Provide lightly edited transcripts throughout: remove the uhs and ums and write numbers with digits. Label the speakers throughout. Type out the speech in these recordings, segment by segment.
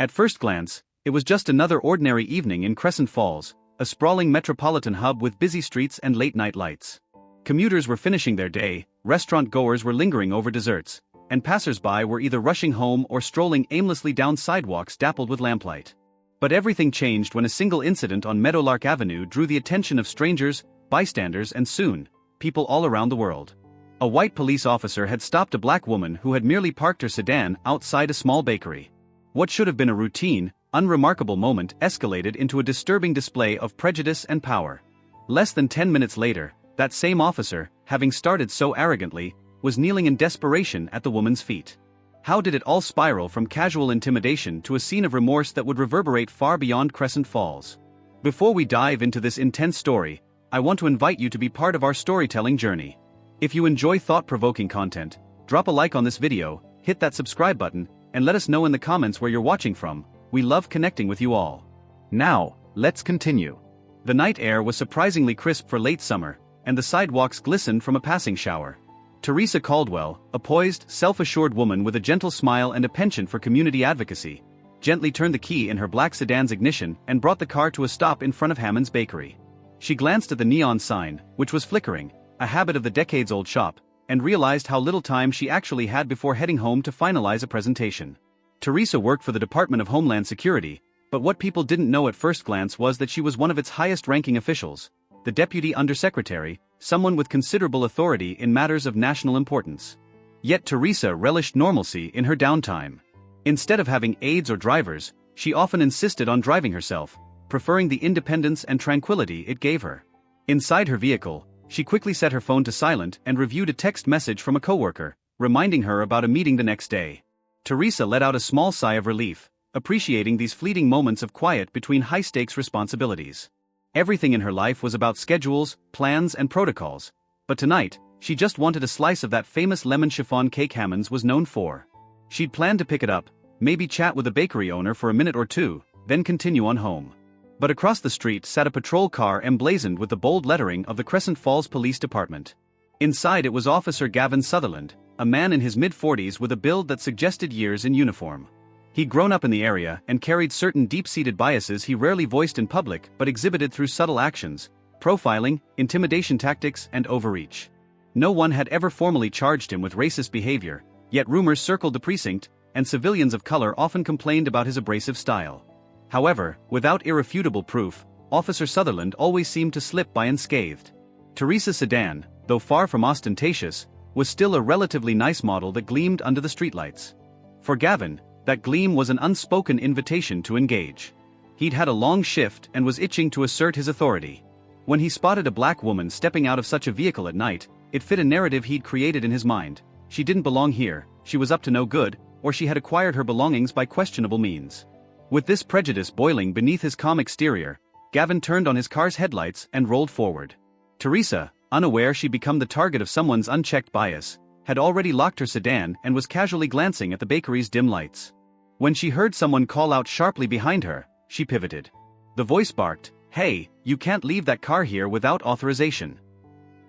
Speaker 1: At first glance, it was just another ordinary evening in Crescent Falls, a sprawling metropolitan hub with busy streets and late-night lights. Commuters were finishing their day, restaurant-goers were lingering over desserts, and passers-by were either rushing home or strolling aimlessly down sidewalks dappled with lamplight. But everything changed when a single incident on Meadowlark Avenue drew the attention of strangers, bystanders and soon, people all around the world. A white police officer had stopped a black woman who had merely parked her sedan outside a small bakery. What should have been a routine, unremarkable moment escalated into a disturbing display of prejudice and power. Less than 10 minutes later, that same officer, having started so arrogantly, was kneeling in desperation at the woman's feet. How did it all spiral from casual intimidation to a scene of remorse that would reverberate far beyond Crescent Falls? Before we dive into this intense story, I want to invite you to be part of our storytelling journey. If you enjoy thought-provoking content, drop a like on this video, hit that subscribe button, and let us know in the comments where you're watching from. We love connecting with you all. Now, let's continue. The night air was surprisingly crisp for late summer, and the sidewalks glistened from a passing shower. Teresa Caldwell, a poised, self-assured woman with a gentle smile and a penchant for community advocacy, gently turned the key in her black sedan's ignition and brought the car to a stop in front of Hammond's Bakery. She glanced at the neon sign, which was flickering, a habit of the decades-old shop, and realized how little time she actually had before heading home to finalize a presentation. Teresa worked for the Department of Homeland Security, but what people didn't know at first glance was that she was one of its highest-ranking officials, the Deputy Undersecretary, someone with considerable authority in matters of national importance. Yet Teresa relished normalcy in her downtime. Instead of having aides or drivers, she often insisted on driving herself, preferring the independence and tranquility it gave her. Inside her vehicle, she quickly set her phone to silent and reviewed a text message from a coworker, reminding her about a meeting the next day. Teresa let out a small sigh of relief, appreciating these fleeting moments of quiet between high-stakes responsibilities. Everything in her life was about schedules, plans and protocols, but tonight, she just wanted a slice of that famous lemon chiffon cake Hammond's was known for. She'd planned to pick it up, maybe chat with the bakery owner for a minute or two, then continue on home. But across the street sat a patrol car emblazoned with the bold lettering of the Crescent Falls Police Department. Inside it was Officer Gavin Sutherland, a man in his mid-40s with a build that suggested years in uniform. He'd grown up in the area and carried certain deep-seated biases he rarely voiced in public but exhibited through subtle actions, profiling, intimidation tactics, and overreach. No one had ever formally charged him with racist behavior, yet rumors circled the precinct, and civilians of color often complained about his abrasive style. However, without irrefutable proof, Officer Sutherland always seemed to slip by unscathed. Teresa's sedan, though far from ostentatious, was still a relatively nice model that gleamed under the streetlights. For Gavin, that gleam was an unspoken invitation to engage. He'd had a long shift and was itching to assert his authority. When he spotted a black woman stepping out of such a vehicle at night, it fit a narrative he'd created in his mind. She didn't belong here, she was up to no good, or she had acquired her belongings by questionable means. With this prejudice boiling beneath his calm exterior, Gavin turned on his car's headlights and rolled forward. Teresa, unaware she'd become the target of someone's unchecked bias, had already locked her sedan and was casually glancing at the bakery's dim lights. When she heard someone call out sharply behind her, she pivoted. The voice barked, "Hey, you can't leave that car here without authorization."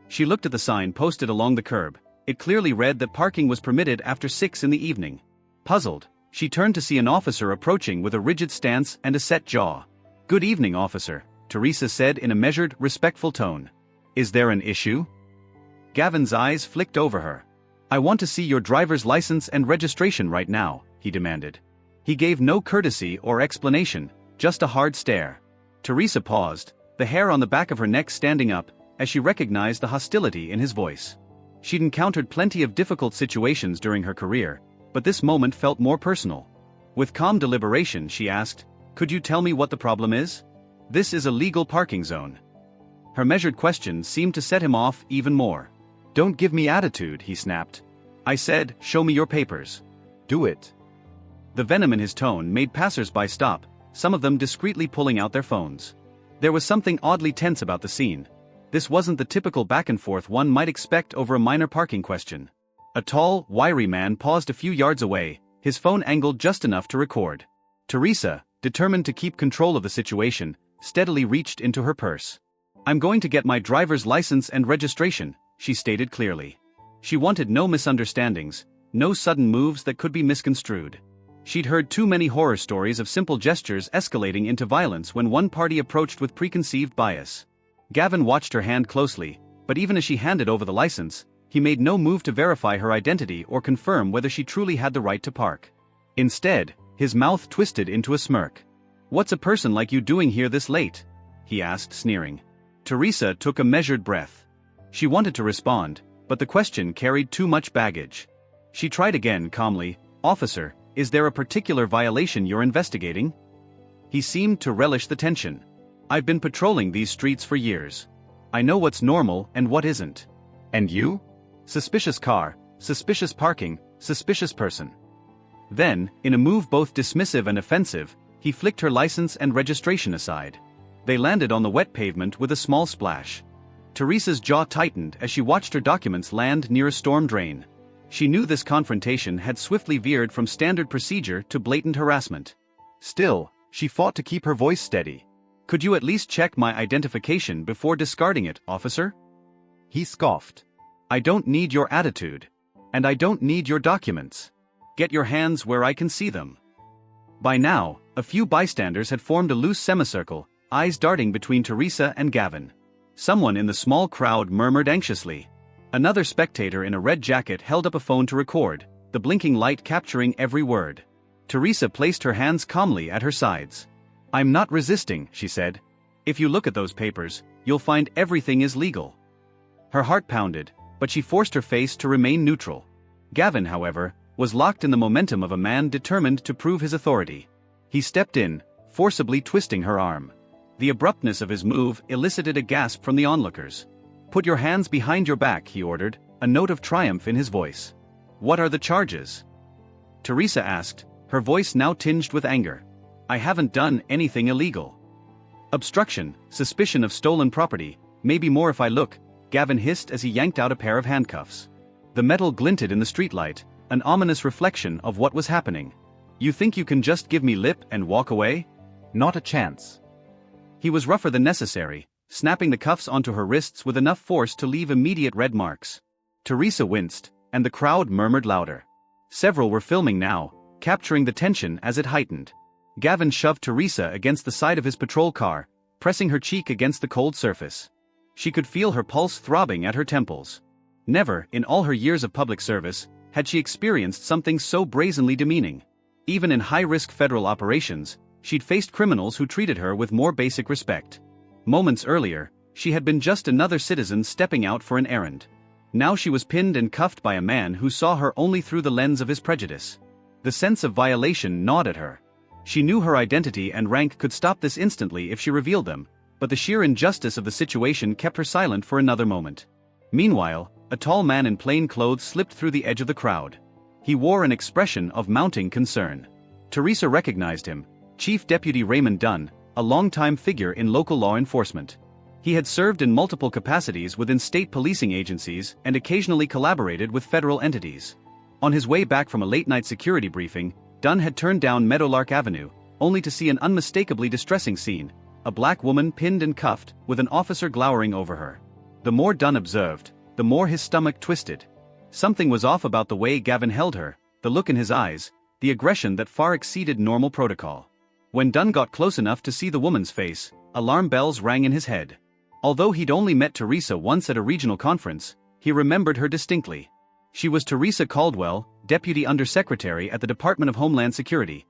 Speaker 1: She looked at the sign posted along the curb. It clearly read that parking was permitted after 6 in the evening. Puzzled, she turned to see an officer approaching with a rigid stance and a set jaw. "Good evening, officer," Teresa said in a measured, respectful tone. "Is there an issue?" Gavin's eyes flicked over her. "I want to see your driver's license and registration right now," he demanded. He gave no courtesy or explanation, just a hard stare. Teresa paused, the hair on the back of her neck standing up, as she recognized the hostility in his voice. She'd encountered plenty of difficult situations during her career, but this moment felt more personal. With calm deliberation, she asked, "Could you tell me what the problem is?" "This is a legal parking zone." Her measured question seemed to set him off even more. "Don't give me attitude," he snapped. "I said, show me your papers." "Do it." The venom in his tone made passers-by stop, some of them discreetly pulling out their phones. There was something oddly tense about the scene. This wasn't the typical back-and-forth one might expect over a minor parking question. A tall, wiry man paused a few yards away, his phone angled just enough to record. Teresa, determined to keep control of the situation, steadily reached into her purse. "I'm going to get my driver's license and registration," she stated clearly. She wanted no misunderstandings, no sudden moves that could be misconstrued. She'd heard too many horror stories of simple gestures escalating into violence when one party approached with preconceived bias. Gavin watched her hand closely, but even as she handed over the license, he made no move to verify her identity or confirm whether she truly had the right to park. Instead, his mouth twisted into a smirk. "What's a person like you doing here this late?" he asked, sneering. Teresa took a measured breath. She wanted to respond, but the question carried too much baggage. She tried again calmly, "Officer, is there a particular violation you're investigating?" He seemed to relish the tension. "I've been patrolling these streets for years. I know what's normal and what isn't." "And you?" "Suspicious car, suspicious parking, suspicious person." Then, in a move both dismissive and offensive, he flicked her license and registration aside. They landed on the wet pavement with a small splash. Teresa's jaw tightened as she watched her documents land near a storm drain. She knew this confrontation had swiftly veered from standard procedure to blatant harassment. Still, she fought to keep her voice steady. "Could you at least check my identification before discarding it, officer?" He scoffed. "I don't need your attitude. And I don't need your documents. Get your hands where I can see them." By now, a few bystanders had formed a loose semicircle, eyes darting between Teresa and Gavin. Someone in the small crowd murmured anxiously. Another spectator in a red jacket held up a phone to record, the blinking light capturing every word. Teresa placed her hands calmly at her sides. "I'm not resisting," she said. "If you look at those papers, you'll find everything is legal." Her heart pounded, but she forced her face to remain neutral. Gavin, however, was locked in the momentum of a man determined to prove his authority. He stepped in, forcibly twisting her arm. The abruptness of his move elicited a gasp from the onlookers. "Put your hands behind your back," he ordered, a note of triumph in his voice. "What are the charges?" Teresa asked, her voice now tinged with anger. "I haven't done anything illegal." "Obstruction, suspicion of stolen property, maybe more if I look," Gavin hissed as he yanked out a pair of handcuffs. The metal glinted in the streetlight, an ominous reflection of what was happening. "You think you can just give me lip and walk away? Not a chance." He was rougher than necessary, snapping the cuffs onto her wrists with enough force to leave immediate red marks. Teresa winced, and the crowd murmured louder. Several were filming now, capturing the tension as it heightened. Gavin shoved Teresa against the side of his patrol car, pressing her cheek against the cold surface. She could feel her pulse throbbing at her temples. Never, in all her years of public service, had she experienced something so brazenly demeaning. Even in high-risk federal operations, she'd faced criminals who treated her with more basic respect. Moments earlier, she had been just another citizen stepping out for an errand. Now she was pinned and cuffed by a man who saw her only through the lens of his prejudice. The sense of violation gnawed at her. She knew her identity and rank could stop this instantly if she revealed them, but the sheer injustice of the situation kept her silent for another moment. Meanwhile, a tall man in plain clothes slipped through the edge of the crowd. He wore an expression of mounting concern. Teresa recognized him, Chief Deputy Raymond Dunn, a longtime figure in local law enforcement. He had served in multiple capacities within state policing agencies and occasionally collaborated with federal entities. On his way back from a late-night security briefing, Dunn had turned down Meadowlark Avenue, only to see an unmistakably distressing scene, a black woman pinned and cuffed, with an officer glowering over her. The more Dunn observed, the more his stomach twisted. Something was off about the way Gavin held her, the look in his eyes, the aggression that far exceeded normal protocol. When Dunn got close enough to see the woman's face, alarm bells rang in his head. Although he'd only met Teresa once at a regional conference, he remembered her distinctly. She was Teresa Caldwell, Deputy Undersecretary at the Department of Homeland Security.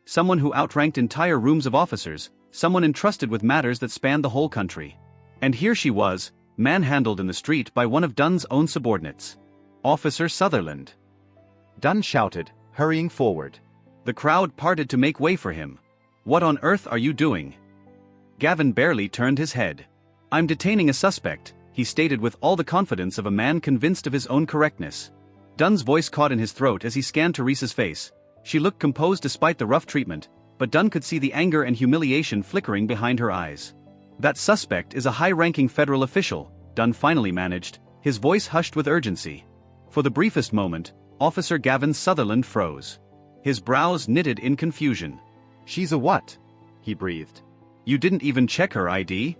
Speaker 1: Someone who outranked entire rooms of officers, someone entrusted with matters that spanned the whole country. And here she was, manhandled in the street by one of Dunn's own subordinates. "Officer Sutherland!" Dunn shouted, hurrying forward. The crowd parted to make way for him. "What on earth are you doing?" Gavin barely turned his head. "I'm detaining a suspect," he stated with all the confidence of a man convinced of his own correctness. Dunn's voice caught in his throat as he scanned Teresa's face. She looked composed despite the rough treatment, but Dunn could see the anger and humiliation flickering behind her eyes. "That suspect is a high-ranking federal official," Dunn finally managed, his voice hushed with urgency. For the briefest moment, Officer Gavin Sutherland froze. His brows knitted in confusion. "She's a what?" he breathed. "You didn't even check her ID?"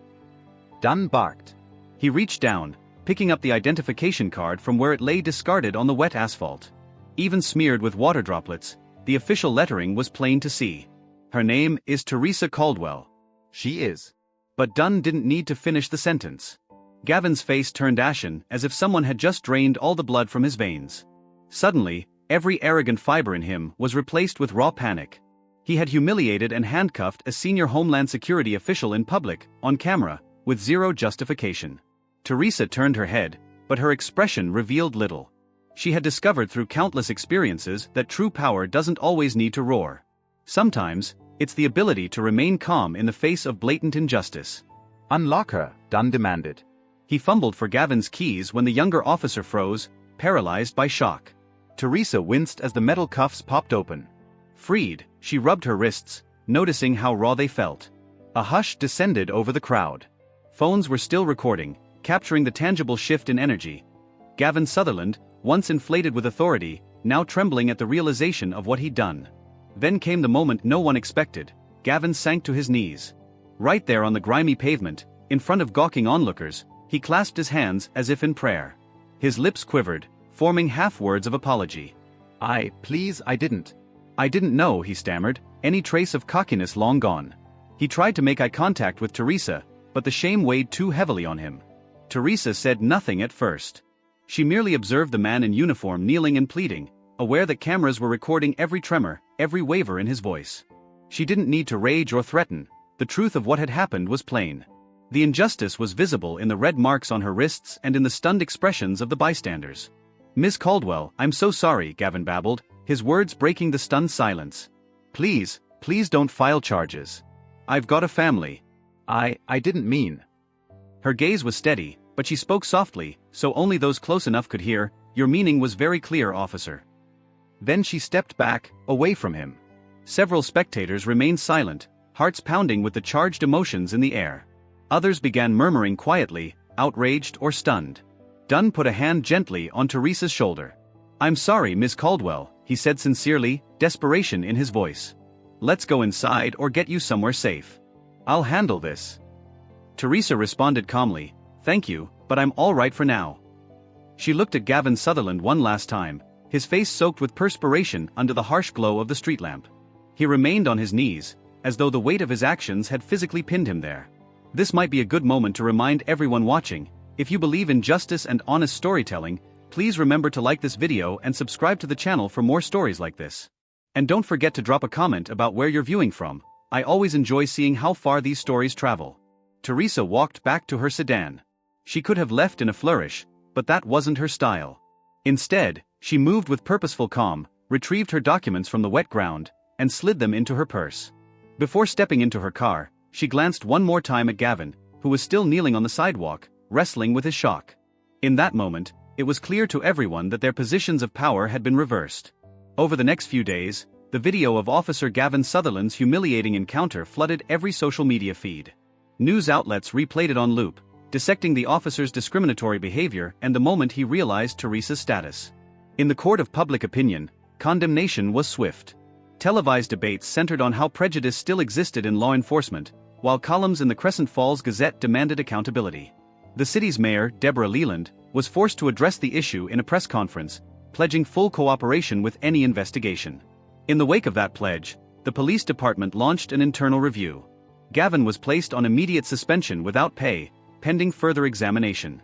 Speaker 1: Dunn barked. He reached down, picking up the identification card from where it lay discarded on the wet asphalt. Even smeared with water droplets, the official lettering was plain to see. Her name is Teresa Caldwell.
Speaker 2: She is.
Speaker 1: But Dunn didn't need to finish the sentence. Gavin's face turned ashen as if someone had just drained all the blood from his veins. Suddenly, every arrogant fiber in him was replaced with raw panic. He had humiliated and handcuffed a senior Homeland Security official in public, on camera, with zero justification. Teresa turned her head, but her expression revealed little. She had discovered through countless experiences that true power doesn't always need to roar. Sometimes, it's the ability to remain calm in the face of blatant injustice.
Speaker 2: Unlock her, Dunn demanded.
Speaker 1: He fumbled for Gavin's keys when the younger officer froze, paralyzed by shock.
Speaker 2: Teresa winced as the metal cuffs popped open.
Speaker 1: Freed, she rubbed her wrists, noticing how raw they felt. A hush descended over the crowd. Phones were still recording, capturing the tangible shift in energy. Gavin Sutherland, once inflated with authority, now trembling at the realization of what he'd done. Then came the moment no one expected. Gavin sank to his knees. Right there on the grimy pavement, in front of gawking onlookers, he clasped his hands as if in prayer. His lips quivered, forming half-words of apology.
Speaker 2: I didn't.
Speaker 1: I didn't know, he stammered, any trace of cockiness long gone. He tried to make eye contact with Teresa, but the shame weighed too heavily on him. Teresa said nothing at first. She merely observed the man in uniform kneeling and pleading, aware that cameras were recording every tremor, every waver in his voice. She didn't need to rage or threaten. The truth of what had happened was plain. The injustice was visible in the red marks on her wrists and in the stunned expressions of the bystanders. Miss Caldwell, I'm so sorry, Gavin babbled, his words breaking the stunned silence. Please don't file charges. I've got a family.
Speaker 2: I didn't mean.
Speaker 1: Her gaze was steady, but she spoke softly, so only those close enough could hear. Your meaning was very clear, officer. Then she stepped back, away from him. Several spectators remained silent, hearts pounding with the charged emotions in the air. Others began murmuring quietly, outraged or stunned. Dunn put a hand gently on Teresa's shoulder. I'm sorry, Miss Caldwell, he said sincerely, desperation in his voice. Let's go inside or get you somewhere safe. I'll handle this. Teresa responded calmly, thank you, but I'm all right for now. She looked at Gavin Sutherland one last time, his face soaked with perspiration under the harsh glow of the street lamp. He remained on his knees, as though the weight of his actions had physically pinned him there. This might be a good moment to remind everyone watching, if you believe in justice and honest storytelling, please remember to like this video and subscribe to the channel for more stories like this. And don't forget to drop a comment about where you're viewing from. I always enjoy seeing how far these stories travel. Teresa walked back to her sedan. She could have left in a flourish, but that wasn't her style. Instead, she moved with purposeful calm, retrieved her documents from the wet ground, and slid them into her purse. Before stepping into her car, she glanced one more time at Gavin, who was still kneeling on the sidewalk, wrestling with his shock. In that moment, it was clear to everyone that their positions of power had been reversed. Over the next few days, the video of Officer Gavin Sutherland's humiliating encounter flooded every social media feed. News outlets replayed it on loop, dissecting the officer's discriminatory behavior and the moment he realized Teresa's status. In the court of public opinion, condemnation was swift. Televised debates centered on how prejudice still existed in law enforcement, while columns in the Crescent Falls Gazette demanded accountability. The city's mayor, Deborah Leland, was forced to address the issue in a press conference, pledging full cooperation with any investigation. In the wake of that pledge, the police department launched an internal review. Gavin was placed on immediate suspension without pay, pending further examination.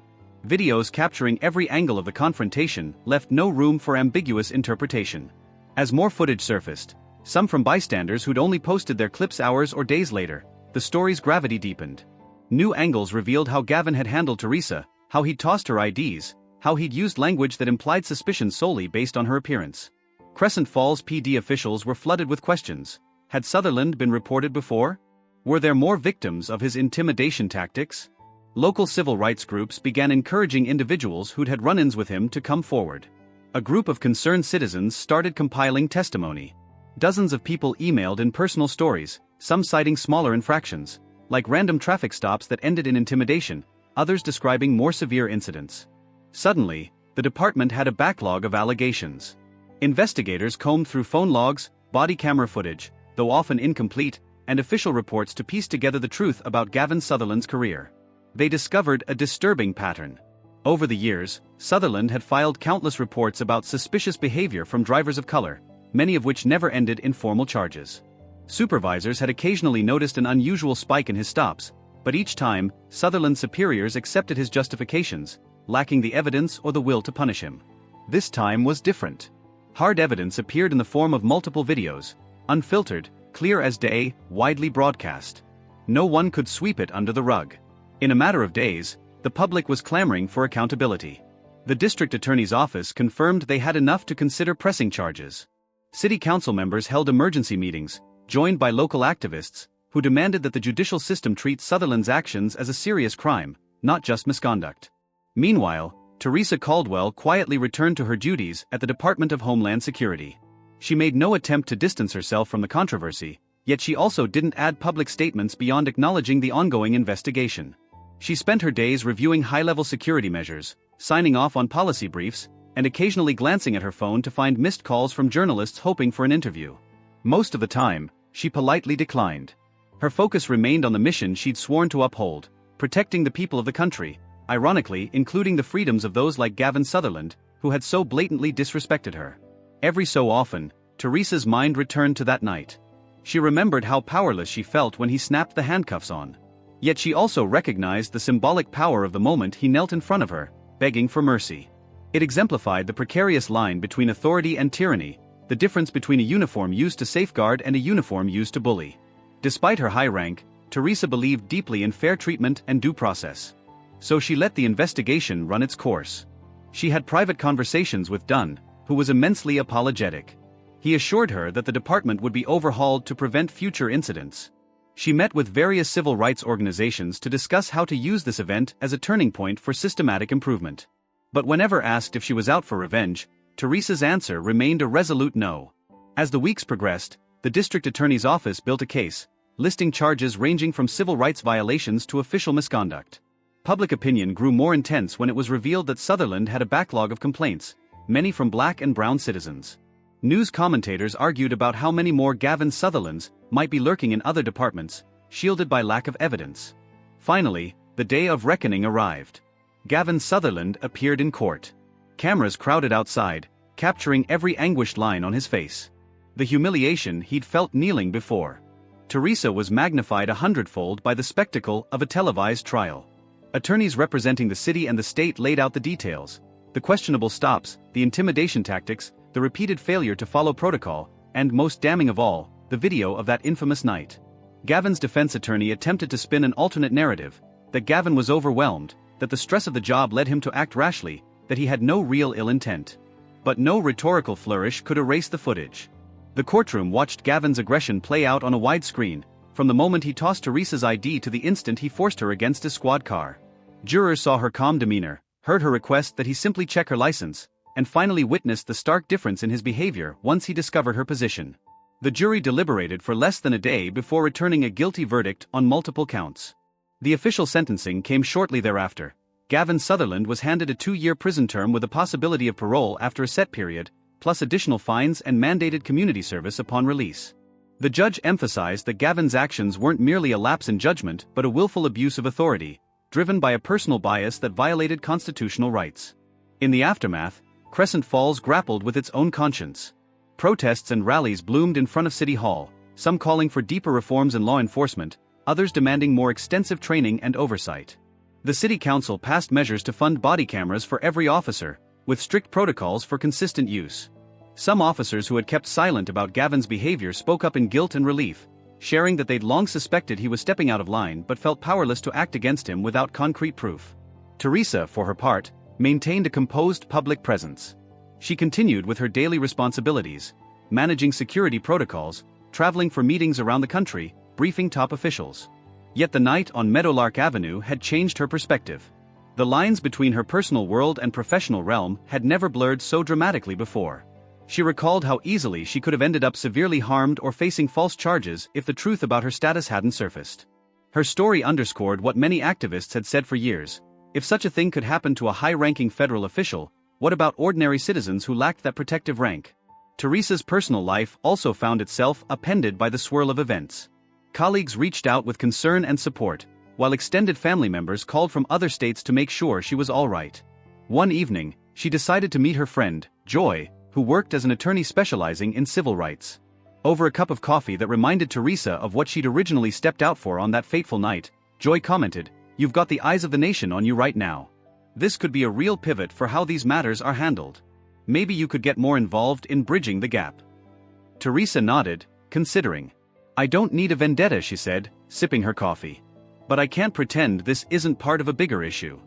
Speaker 1: Videos capturing every angle of the confrontation left no room for ambiguous interpretation. As more footage surfaced, some from bystanders who'd only posted their clips hours or days later, the story's gravity deepened. New angles revealed how Gavin had handled Teresa, how he'd tossed her IDs, how he'd used language that implied suspicion solely based on her appearance. Crescent Falls PD officials were flooded with questions. Had Sutherland been reported before? Were there more victims of his intimidation tactics? Local civil rights groups began encouraging individuals who'd had run-ins with him to come forward. A group of concerned citizens started compiling testimony. Dozens of people emailed in personal stories, some citing smaller infractions, like random traffic stops that ended in intimidation, others describing more severe incidents. Suddenly, the department had a backlog of allegations. Investigators combed through phone logs, body camera footage, though often incomplete, and official reports to piece together the truth about Gavin Sutherland's career. They discovered a disturbing pattern. Over the years, Sutherland had filed countless reports about suspicious behavior from drivers of color, many of which never ended in formal charges. Supervisors had occasionally noticed an unusual spike in his stops, but each time, Sutherland's superiors accepted his justifications, lacking the evidence or the will to punish him. This time was different. Hard evidence appeared in the form of multiple videos, unfiltered, clear as day, widely broadcast. No one could sweep it under the rug. In a matter of days, the public was clamoring for accountability. The district attorney's office confirmed they had enough to consider pressing charges. City council members held emergency meetings, joined by local activists, who demanded that the judicial system treat Sutherland's actions as a serious crime, not just misconduct. Meanwhile, Teresa Caldwell quietly returned to her duties at the Department of Homeland Security. She made no attempt to distance herself from the controversy, yet she also didn't add public statements beyond acknowledging the ongoing investigation. She spent her days reviewing high-level security measures, signing off on policy briefs, and occasionally glancing at her phone to find missed calls from journalists hoping for an interview. Most of the time, she politely declined. Her focus remained on the mission she'd sworn to uphold, protecting the people of the country, ironically including the freedoms of those like Gavin Sutherland, who had so blatantly disrespected her. Every so often, Teresa's mind returned to that night. She remembered how powerless she felt when he snapped the handcuffs on. Yet she also recognized the symbolic power of the moment he knelt in front of her, begging for mercy. It exemplified the precarious line between authority and tyranny, the difference between a uniform used to safeguard and a uniform used to bully. Despite her high rank, Teresa believed deeply in fair treatment and due process. So she let the investigation run its course. She had private conversations with Dunn, who was immensely apologetic. He assured her that the department would be overhauled to prevent future incidents. She met with various civil rights organizations to discuss how to use this event as a turning point for systematic improvement. But whenever asked if she was out for revenge, Teresa's answer remained a resolute no. As the weeks progressed, the district attorney's office built a case, listing charges ranging from civil rights violations to official misconduct. Public opinion grew more intense when it was revealed that Sutherland had a backlog of complaints, many from black and brown citizens. News commentators argued about how many more Gavin Sutherlands might be lurking in other departments, shielded by lack of evidence. Finally, the day of reckoning arrived. Gavin Sutherland appeared in court. Cameras crowded outside, capturing every anguished line on his face. The humiliation he'd felt kneeling before. Teresa was magnified 100-fold by the spectacle of a televised trial. Attorneys representing the city and the state laid out the details: the questionable stops, the intimidation tactics, the repeated failure to follow protocol, and most damning of all, the video of that infamous night. Gavin's defense attorney attempted to spin an alternate narrative, that Gavin was overwhelmed, that the stress of the job led him to act rashly, that he had no real ill intent. But no rhetorical flourish could erase the footage. The courtroom watched Gavin's aggression play out on a wide screen, from the moment he tossed Teresa's ID to the instant he forced her against his squad car. Jurors saw her calm demeanor, heard her request that he simply check her license, and finally witnessed the stark difference in his behavior once he discovered her position. The jury deliberated for less than a day before returning a guilty verdict on multiple counts. The official sentencing came shortly thereafter. Gavin Sutherland was handed a 2-year prison term with a possibility of parole after a set period, plus additional fines and mandated community service upon release. The judge emphasized that Gavin's actions weren't merely a lapse in judgment but a willful abuse of authority, driven by a personal bias that violated constitutional rights. In the aftermath, Crescent Falls grappled with its own conscience. Protests and rallies bloomed in front of City Hall, some calling for deeper reforms in law enforcement, others demanding more extensive training and oversight. The city council passed measures to fund body cameras for every officer, with strict protocols for consistent use. Some officers who had kept silent about Gavin's behavior spoke up in guilt and relief, sharing that they'd long suspected he was stepping out of line but felt powerless to act against him without concrete proof. Teresa, for her part, maintained a composed public presence. She continued with her daily responsibilities, managing security protocols, traveling for meetings around the country, briefing top officials. Yet the night on Meadowlark Avenue had changed her perspective. The lines between her personal world and professional realm had never blurred so dramatically before. She recalled how easily she could have ended up severely harmed or facing false charges if the truth about her status hadn't surfaced. Her story underscored what many activists had said for years: if such a thing could happen to a high-ranking federal official, what about ordinary citizens who lacked that protective rank? Teresa's personal life also found itself upended by the swirl of events. Colleagues reached out with concern and support, while extended family members called from other states to make sure she was all right. One evening, she decided to meet her friend, Joy, who worked as an attorney specializing in civil rights. Over a cup of coffee that reminded Teresa of what she'd originally stepped out for on that fateful night, Joy commented, "You've got the eyes of the nation on you right now. This could be a real pivot for how these matters are handled. Maybe you could get more involved in bridging the gap." Teresa nodded, considering. "I don't need a vendetta," she said, sipping her coffee. "But I can't pretend this isn't part of a bigger issue."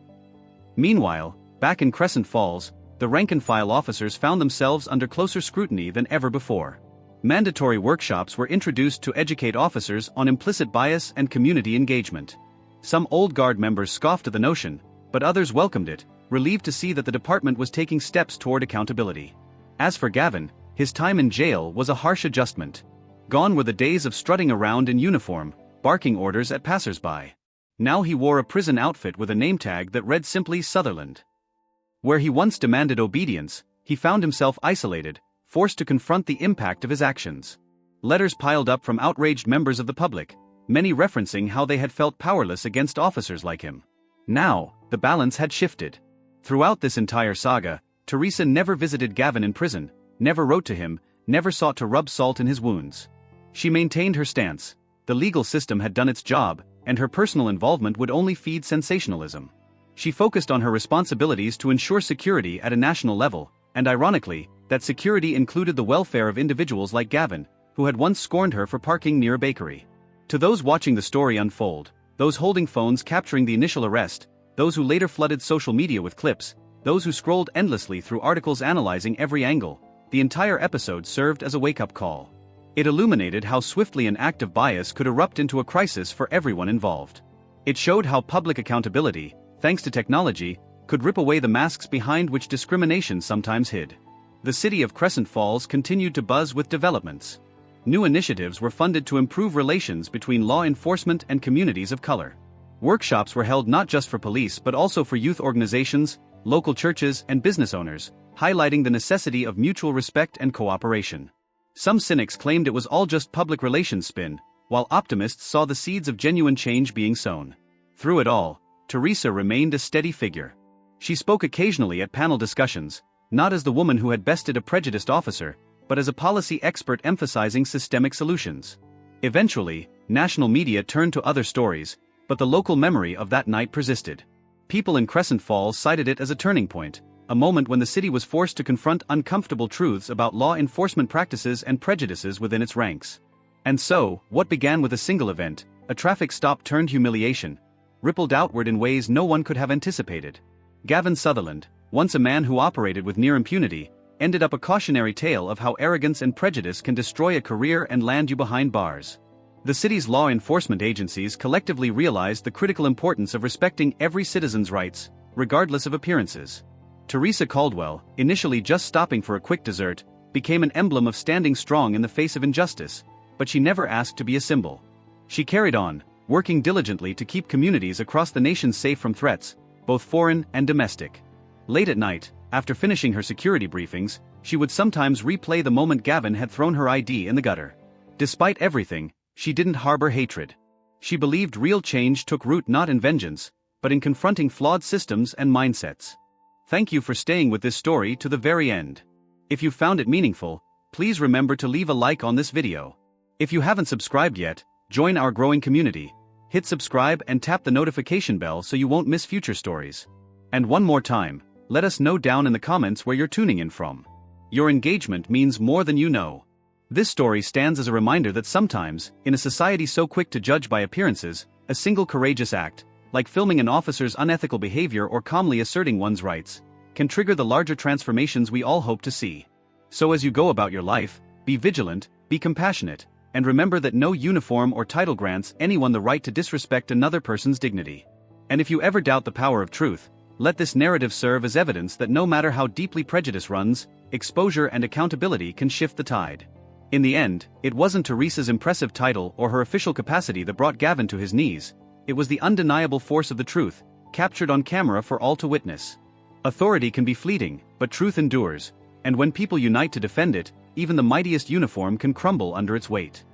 Speaker 1: Meanwhile, back in Crescent Falls, the rank-and-file officers found themselves under closer scrutiny than ever before. Mandatory workshops were introduced to educate officers on implicit bias and community engagement. Some old guard members scoffed at the notion, but others welcomed it, relieved to see that the department was taking steps toward accountability. As for Gavin, his time in jail was a harsh adjustment. Gone were the days of strutting around in uniform, barking orders at passers-by. Now he wore a prison outfit with a name tag that read simply Sutherland. Where he once demanded obedience, he found himself isolated, forced to confront the impact of his actions. Letters piled up from outraged members of the public, many referencing how they had felt powerless against officers like him. Now, the balance had shifted. Throughout this entire saga, Teresa never visited Gavin in prison, never wrote to him, never sought to rub salt in his wounds. She maintained her stance. The legal system had done its job, and her personal involvement would only feed sensationalism. She focused on her responsibilities to ensure security at a national level, and ironically, that security included the welfare of individuals like Gavin, who had once scorned her for parking near a bakery. To those watching the story unfold, those holding phones capturing the initial arrest, those who later flooded social media with clips, those who scrolled endlessly through articles analyzing every angle, the entire episode served as a wake-up call. It illuminated how swiftly an act of bias could erupt into a crisis for everyone involved. It showed how public accountability, thanks to technology, could rip away the masks behind which discrimination sometimes hid. The city of Crescent Falls continued to buzz with developments. New initiatives were funded to improve relations between law enforcement and communities of color. Workshops were held not just for police but also for youth organizations, local churches, and business owners, highlighting the necessity of mutual respect and cooperation. Some cynics claimed it was all just public relations spin, while optimists saw the seeds of genuine change being sown. Through it all, Teresa remained a steady figure. She spoke occasionally at panel discussions, not as the woman who had bested a prejudiced officer, but as a policy expert emphasizing systemic solutions. Eventually, national media turned to other stories, but the local memory of that night persisted. People in Crescent Falls cited it as a turning point, a moment when the city was forced to confront uncomfortable truths about law enforcement practices and prejudices within its ranks. And so, what began with a single event, a traffic stop turned humiliation, rippled outward in ways no one could have anticipated. Gavin Sutherland, once a man who operated with near impunity, ended up a cautionary tale of how arrogance and prejudice can destroy a career and land you behind bars. The city's law enforcement agencies collectively realized the critical importance of respecting every citizen's rights, regardless of appearances. Teresa Caldwell, initially just stopping for a quick dessert, became an emblem of standing strong in the face of injustice, but she never asked to be a symbol. She carried on, working diligently to keep communities across the nation safe from threats, both foreign and domestic. Late at night, after finishing her security briefings, she would sometimes replay the moment Gavin had thrown her ID in the gutter. Despite everything, she didn't harbor hatred. She believed real change took root not in vengeance, but in confronting flawed systems and mindsets. Thank you for staying with this story to the very end. If you found it meaningful, please remember to leave a like on this video. If you haven't subscribed yet, join our growing community. Hit subscribe and tap the notification bell so you won't miss future stories. And one more time, let us know down in the comments where you're tuning in from. Your engagement means more than you know. This story stands as a reminder that sometimes, in a society so quick to judge by appearances, a single courageous act, like filming an officer's unethical behavior or calmly asserting one's rights, can trigger the larger transformations we all hope to see. So as you go about your life, be vigilant, be compassionate, and remember that no uniform or title grants anyone the right to disrespect another person's dignity. And if you ever doubt the power of truth, let this narrative serve as evidence that no matter how deeply prejudice runs, exposure and accountability can shift the tide. In the end, it wasn't Teresa's impressive title or her official capacity that brought Gavin to his knees, it was the undeniable force of the truth, captured on camera for all to witness. Authority can be fleeting, but truth endures, and when people unite to defend it, even the mightiest uniform can crumble under its weight.